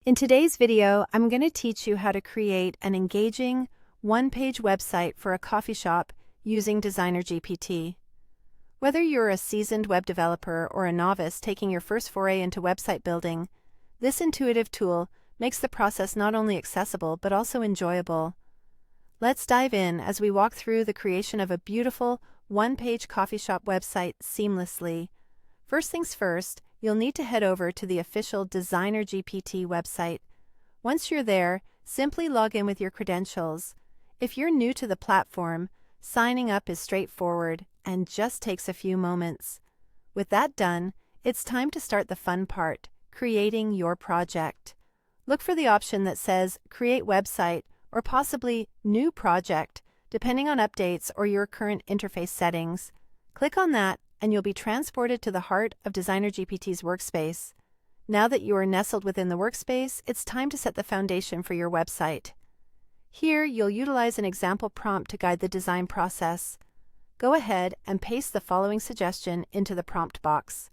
In today's video, I'm going to teach you how to create an engaging, one-page website for a coffee shop using DesignerGPT. Whether you're a seasoned web developer or a novice taking your first foray into website building, this intuitive tool makes the process not only accessible but also enjoyable. Let's dive in as we walk through the creation of a beautiful, one-page coffee shop website seamlessly. First things first, you'll need to head over to the official DesignerGPT website. Once you're there, simply log in with your credentials. If you're new to the platform, signing up is straightforward and just takes a few moments. With that done, it's time to start the fun part, creating your project. Look for the option that says Create Website or possibly New Project, depending on updates or your current interface settings. Click on that and you'll be transported to the heart of DesignerGPT's workspace. Now that you are nestled within the workspace, it's time to set the foundation for your website. Here, you'll utilize an example prompt to guide the design process. Go ahead and paste the following suggestion into the prompt box.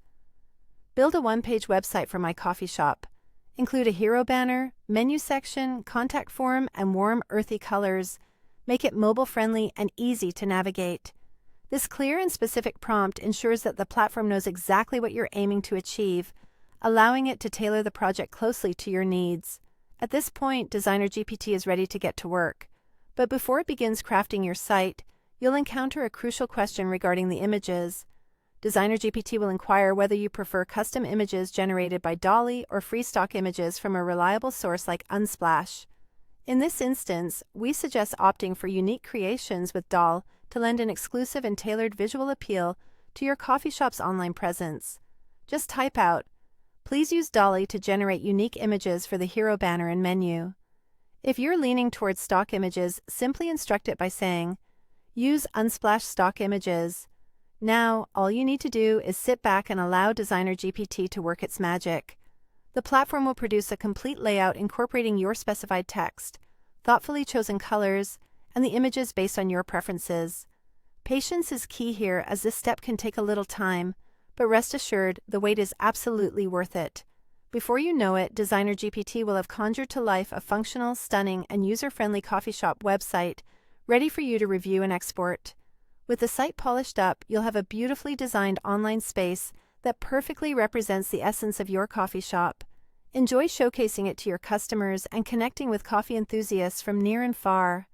Build a one-page website for my coffee shop. Include a hero banner, menu section, contact form, and warm, earthy colors. Make it mobile-friendly and easy to navigate. This clear and specific prompt ensures that the platform knows exactly what you're aiming to achieve, allowing it to tailor the project closely to your needs. At this point, DesignerGPT is ready to get to work. But before it begins crafting your site, you'll encounter a crucial question regarding the images. DesignerGPT will inquire whether you prefer custom images generated by DALL-E or free stock images from a reliable source like Unsplash. In this instance, we suggest opting for unique creations with DALL-E to lend an exclusive and tailored visual appeal to your coffee shop's online presence. Just type out, "Please use DALL-E to generate unique images for the hero banner and menu." If you're leaning towards stock images, simply instruct it by saying, "Use Unsplash stock images." Now, all you need to do is sit back and allow DesignerGPT to work its magic. The platform will produce a complete layout incorporating your specified text, thoughtfully chosen colors, and the images based on your preferences. Patience is key here, as this step can take a little time, but rest assured, the wait is absolutely worth it. Before you know it, DesignerGPT will have conjured to life a functional, stunning, and user-friendly coffee shop website, ready for you to review and export. With the site polished up, you'll have a beautifully designed online space that perfectly represents the essence of your coffee shop. Enjoy showcasing it to your customers and connecting with coffee enthusiasts from near and far.